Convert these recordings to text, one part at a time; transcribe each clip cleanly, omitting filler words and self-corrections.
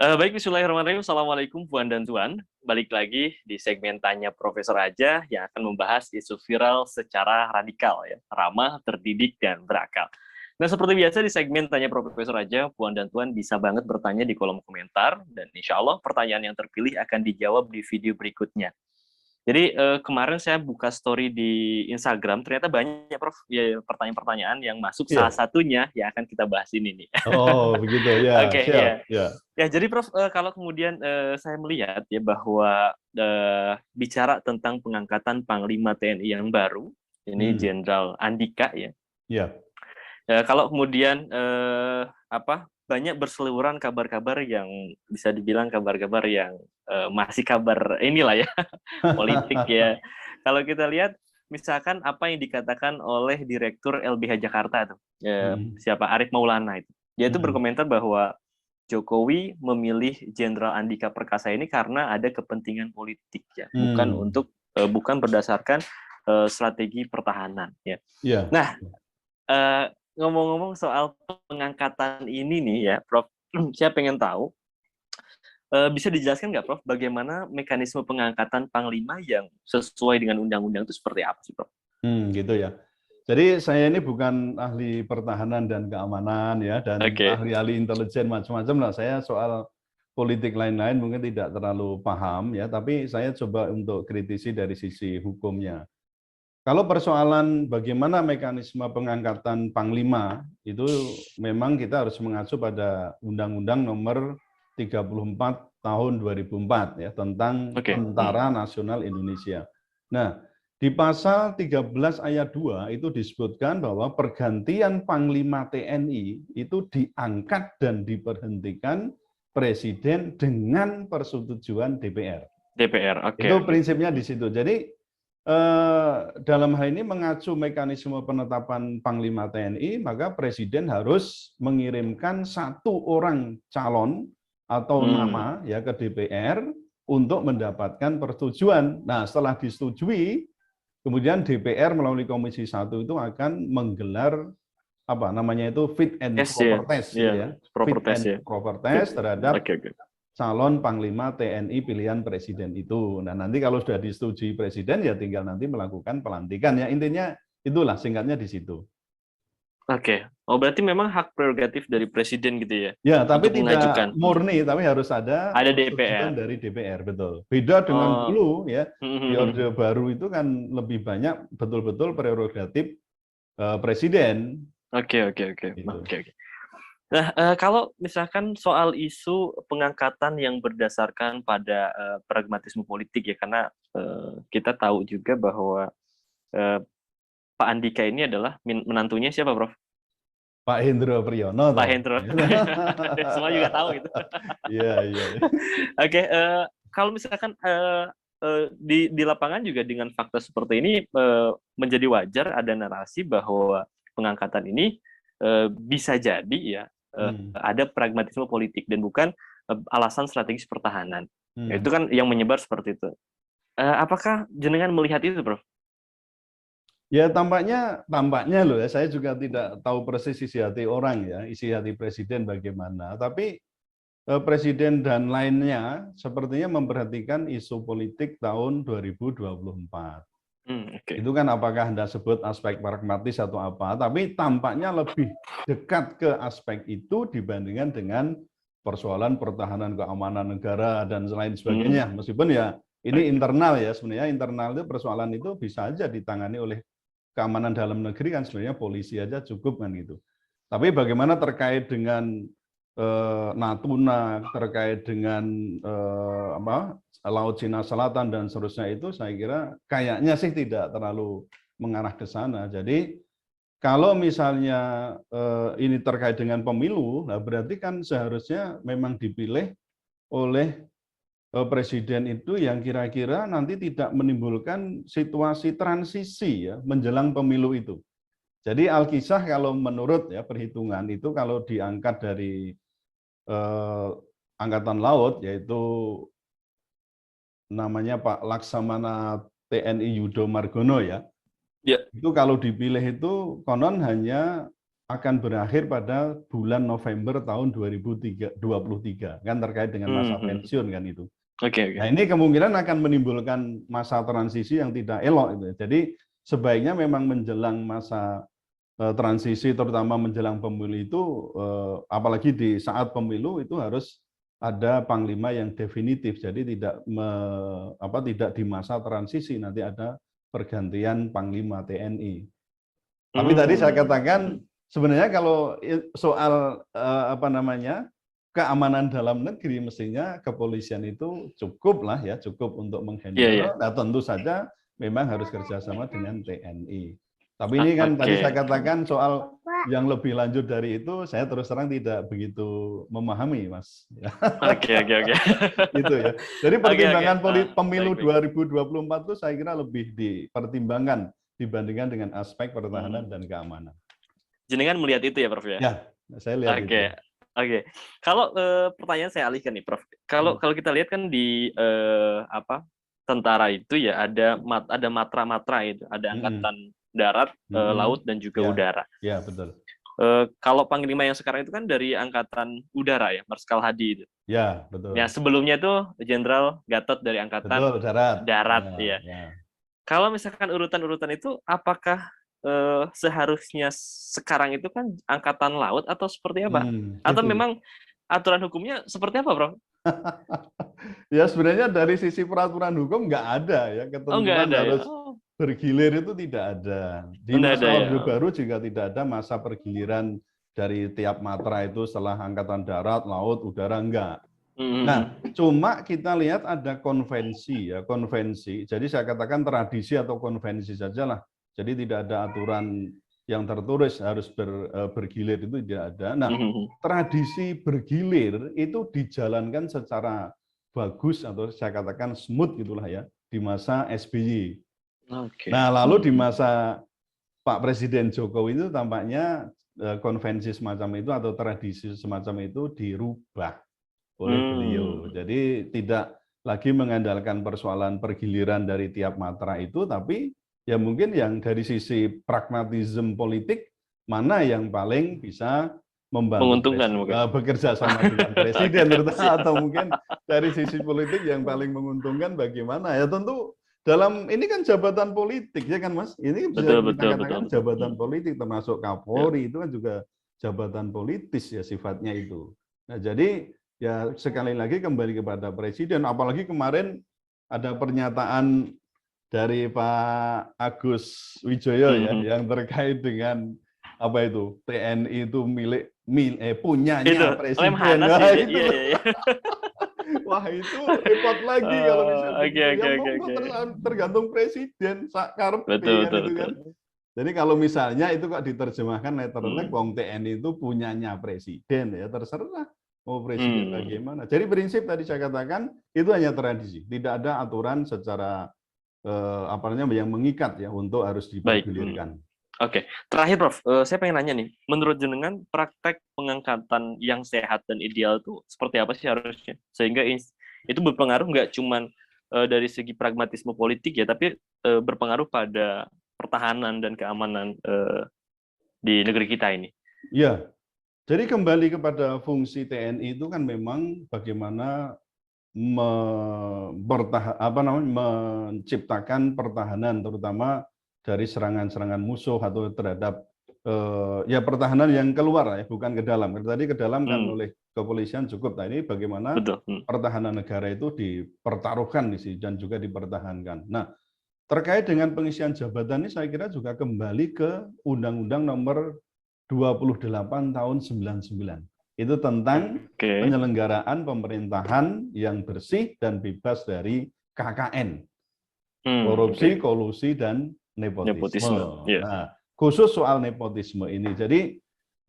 Baik, bismillahirrahmanirrahim. Assalamualaikum Puan dan Tuan. Balik lagi di segmen Tanya Profesor Aja yang akan membahas isu viral secara radikal, ya, ramah, terdidik, dan berakal. Nah, seperti biasa di segmen Tanya Profesor Aja, Puan dan Tuan bisa banget bertanya di kolom komentar, dan insya Allah pertanyaan yang terpilih akan dijawab di video berikutnya. Jadi kemarin saya buka story di Instagram, ternyata banyak Prof ya, pertanyaan-pertanyaan yang masuk, salah Iya. satunya yang akan kita bahas ini nih. Oh, begitu. Ya, Oke, siap. ya. Ya. Ya, jadi Prof, kalau kemudian saya melihat ya bahwa bicara tentang pengangkatan Panglima TNI yang baru, ini Hmm. Jenderal Andika ya. Ya. Kalau kemudian banyak berseliweran kabar-kabar yang bisa dibilang kabar-kabar yang masih kabar inilah ya, politik ya. Kalau kita lihat misalkan apa yang dikatakan oleh Direktur LBH Jakarta tuh, Hmm. siapa, Arief Maulana itu. Dia itu Hmm. berkomentar bahwa Jokowi memilih Jenderal Andika Perkasa ini karena ada kepentingan politik ya, Hmm. bukan berdasarkan strategi pertahanan ya. Ya. Nah, ngomong-ngomong soal pengangkatan ini nih ya, Prof, saya pengen tahu, bisa dijelaskan nggak, Prof, bagaimana mekanisme pengangkatan Panglima yang sesuai dengan undang-undang itu seperti apa sih, Prof? Gitu ya. Jadi saya ini bukan ahli pertahanan dan keamanan ya, dan Oke, ahli-ahli intelijen macam-macam lah. Saya soal politik lain-lain mungkin tidak terlalu paham ya, tapi saya coba untuk kritisi dari sisi hukumnya. Kalau persoalan bagaimana mekanisme pengangkatan Panglima, itu memang kita harus mengacu pada Undang-Undang Nomor 34 Tahun 2004 ya, tentang oke, Tentara Nasional Indonesia. Nah, di pasal 13 ayat 2 itu disebutkan bahwa pergantian Panglima TNI itu diangkat dan diberhentikan Presiden dengan persetujuan DPR. DPR, oke, Itu oke. prinsipnya di situ. Jadi dalam hal ini mengacu mekanisme penetapan Panglima TNI, maka Presiden harus mengirimkan satu orang calon atau nama ya ke DPR untuk mendapatkan persetujuan. Nah, setelah disetujui, kemudian DPR melalui Komisi 1 itu akan menggelar apa namanya itu fit and Yes ya, proper test gitu ya, ya. proper Fit test and ya. proper Fit. test terhadap Oke, oke. calon Panglima TNI pilihan Presiden itu. Nah, nanti kalau sudah disetujui Presiden, ya tinggal nanti melakukan pelantikan. Ya, intinya itulah singkatnya di situ. Oke. Oh, berarti memang hak prerogatif dari Presiden gitu ya, Ya, tapi untuk tidak mengajukan. murni, tapi harus ada Ada persetujuan DPR. dari DPR, betul. Beda dengan Oh. dulu, ya, di Orde Baru itu kan lebih banyak betul-betul prerogatif Presiden. Oke, oke, oke. Gitu. Oke, oke. Nah, kalau misalkan soal isu pengangkatan yang berdasarkan pada pragmatisme politik ya, karena kita tahu juga bahwa eh, Pak Andika ini adalah menantunya siapa, Prof? Pak Hendro Priyono, Pak toh. Hendro. Semua juga tahu gitu. Iya, iya. Oke, kalau misalkan di lapangan juga dengan fakta seperti ini menjadi wajar ada narasi bahwa pengangkatan ini bisa jadi ya ada pragmatisme politik dan bukan alasan strategis pertahanan. Itu kan yang menyebar seperti itu. Apakah jenengan melihat itu, Prof? Ya tampaknya loh ya, saya juga tidak tahu persis isi hati orang ya, isi hati Presiden bagaimana. Tapi Presiden dan lainnya sepertinya memperhatikan isu politik tahun 2024. Oke. Itu kan apakah Anda sebut aspek pragmatis atau apa, tapi tampaknya lebih dekat ke aspek itu dibandingkan dengan persoalan pertahanan keamanan negara dan lain sebagainya. Meskipun ya ini internal ya, sebenarnya internal itu persoalan itu bisa aja ditangani oleh keamanan dalam negeri, kan sebenarnya polisi aja cukup kan gitu. Tapi bagaimana terkait dengan Natuna, terkait dengan Laut Cina Selatan dan seterusnya, itu saya kira kayaknya sih tidak terlalu mengarah ke sana. Jadi kalau misalnya ini terkait dengan pemilu, nah berarti kan seharusnya memang dipilih oleh Presiden itu yang kira-kira nanti tidak menimbulkan situasi transisi ya menjelang pemilu itu. Jadi Alkisah kalau menurut ya perhitungan itu, kalau diangkat dari Angkatan Laut, yaitu namanya Pak Laksamana TNI Yudo Margono ya, Ya. itu kalau dipilih itu konon hanya akan berakhir pada bulan November tahun 2023, kan terkait dengan masa pensiun kan itu. Oke. Nah, ini kemungkinan akan menimbulkan masa transisi yang tidak elok itu. Jadi sebaiknya memang menjelang masa transisi, terutama menjelang pemilu itu, apalagi di saat pemilu itu harus ada panglima yang definitif. Jadi tidak di masa transisi, nanti ada pergantian panglima TNI. Tapi tadi saya katakan sebenarnya kalau soal keamanan dalam negeri, mestinya kepolisian itu cukup untuk menghandle. Nah, tentu saja memang harus kerjasama dengan TNI. Tapi ini kan tadi saya katakan soal yang lebih lanjut dari itu, saya terus terang tidak begitu memahami, Mas. Oke. Gitu ya. Jadi pertimbangan pemilu 2024 itu saya kira lebih dipertimbangkan dibandingkan dengan aspek pertahanan dan keamanan. Jenengan melihat itu ya, Prof ya? Ya, saya lihat itu. Oke. Kalau pertanyaan saya alihkan nih, Prof. Kalau kita lihat kan di tentara itu ya ada matra-matra itu, ada angkatan darat, laut dan juga udara. Ya, betul. Kalau panglima yang sekarang itu kan dari angkatan udara ya, Marskal Hadi itu. Ya, betul. Ya, sebelumnya itu Jenderal Gatot dari angkatan darat ya. Kalau misalkan urutan-urutan itu, apakah seharusnya sekarang itu kan angkatan laut atau seperti apa? Atau memang aturan hukumnya seperti apa, Bro? Ya sebenarnya dari sisi peraturan hukum nggak ada ya, ketentuan harus bergilir itu tidak ada. Di masa Orde Baru juga tidak ada masa pergiliran dari tiap matra itu setelah angkatan darat, laut, udara, enggak. Nah, cuma kita lihat ada konvensi. Jadi saya katakan tradisi atau konvensi sajalah. Jadi tidak ada aturan yang tertulis harus bergilir, itu tidak ada. Nah, tradisi bergilir itu dijalankan secara bagus atau saya katakan smooth gitulah ya di masa SBY. Nah, lalu di masa Pak Presiden Jokowi itu tampaknya konvensi semacam itu atau tradisi semacam itu dirubah oleh beliau. Jadi tidak lagi mengandalkan persoalan pergiliran dari tiap matra itu, tapi ya mungkin yang dari sisi pragmatisme politik mana yang paling bisa membantu bekerja sama dengan presiden atau mungkin dari sisi politik yang paling menguntungkan bagaimana ya, tentu dalam ini kan jabatan politik ya kan Mas, ini bisa kita katakan jabatan politik, termasuk Kapolri itu kan juga jabatan politis ya sifatnya itu. Nah jadi ya sekali lagi kembali kepada presiden, apalagi kemarin ada pernyataan dari Pak Agus Wijoyo ya yang terkait dengan apa itu TNI itu punyanya presiden. Wah itu repot lagi kalau misalnya tergantung presiden betul. Kan. Jadi kalau misalnya itu kok diterjemahkan letterlek wong TNI itu punyanya presiden ya terserah mau presiden bagaimana. Jadi prinsip tadi saya katakan itu hanya tradisi, tidak ada aturan secara yang mengikat ya untuk harus dipergulirkan. Oke, terakhir Prof, saya pengen nanya nih, menurut jenengan praktek pengangkatan yang sehat dan ideal itu seperti apa sih harusnya? Sehingga itu berpengaruh nggak cuma dari segi pragmatisme politik ya, tapi berpengaruh pada pertahanan dan keamanan di negeri kita ini. Ya, jadi kembali kepada fungsi TNI itu kan memang bagaimana menciptakan pertahanan terutama dari serangan-serangan musuh atau terhadap pertahanan yang keluar ya, bukan ke dalam. Tadi ke dalam kan oleh kepolisian cukup. Nah, ini bagaimana pertahanan negara itu dipertaruhkan di sini dan juga dipertahankan. Nah, terkait dengan pengisian jabatan ini saya kira juga kembali ke Undang-Undang Nomor 28 tahun 99. Itu tentang penyelenggaraan pemerintahan yang bersih dan bebas dari KKN, korupsi, kolusi, dan nepotisme. Nah, khusus soal nepotisme ini, jadi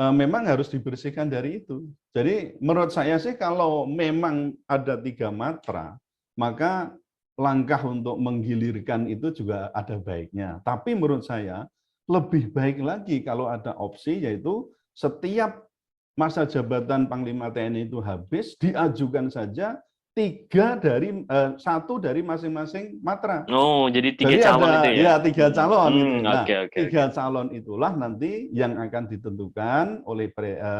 memang harus dibersihkan dari itu. Jadi menurut saya sih kalau memang ada 3 matra, maka langkah untuk menggilirkan itu juga ada baiknya. Tapi menurut saya lebih baik lagi kalau ada opsi, yaitu setiap masa jabatan Panglima TNI itu habis, diajukan saja satu dari masing-masing matra. Oh, jadi 3 Jadi calon ada itu ya? 3 calon gitu. Nah, Oke, oke, 3 calon itulah nanti yang akan ditentukan oleh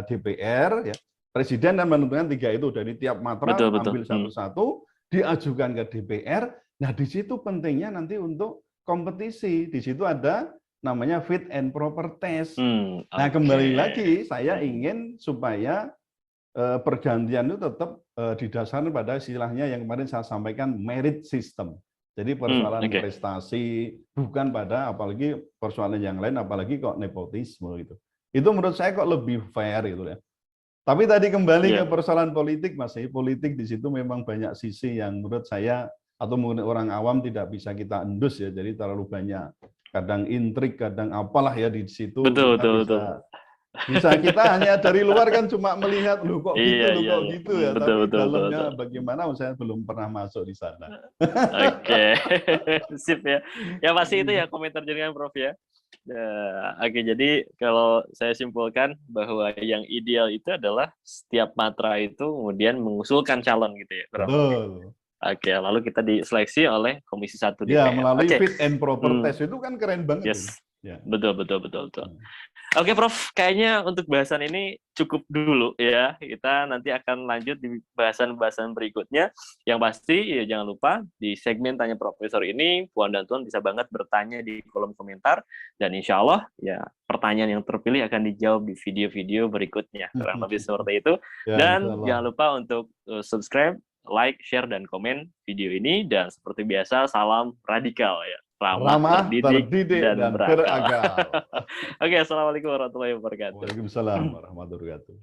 DPR ya. Presiden dan menentukan 3 itu dari tiap matra Betul, betul. ambil satu-satu, diajukan ke DPR. Nah, di situ pentingnya nanti untuk kompetisi. Di situ ada namanya fit and proper test. Nah, kembali lagi saya ingin supaya pergantian itu tetap didasarkan pada istilahnya yang kemarin saya sampaikan merit system. Jadi persoalan prestasi bukan pada apalagi persoalan yang lain apalagi kok nepotisme gitu. Itu menurut saya kok lebih fair gitu ya. Tapi tadi kembali ke persoalan politik Mas, politik di situ memang banyak sisi yang menurut saya atau mungkin orang awam tidak bisa kita endus ya. Jadi terlalu banyak kadang intrik, kadang apalah ya di situ kita bisa kita hanya dari luar kan cuma melihat loh kok gitu loh kok gitu ya, tapi dalamnya bagaimana saya belum pernah masuk di sana. Oke, sip ya. Ya pasti itu ya komentar jaringan Prof ya. Oke, jadi kalau saya simpulkan bahwa yang ideal itu adalah setiap matra itu kemudian mengusulkan calon gitu ya. Betul. Oke, lalu kita diseleksi oleh Komisi 1 DPR. Ya, melalui fit and proper test itu kan keren banget. Yes. Ya. Betul. Oke, Prof, kayaknya untuk bahasan ini cukup dulu ya. Kita nanti akan lanjut di bahasan-bahasan berikutnya. Yang pasti ya jangan lupa di segmen Tanya Profesor ini Puan dan Tuan bisa banget bertanya di kolom komentar dan insya Allah ya pertanyaan yang terpilih akan dijawab di video-video berikutnya. Kurang lebih seperti itu. Dan jangan lupa untuk subscribe, like, share, dan komen video ini. Dan seperti biasa, salam radikal ya. Ramah, terdidik, dan berakal. Oke, assalamualaikum warahmatullahi wabarakatuh. Waalaikumsalam warahmatullahi wabarakatuh.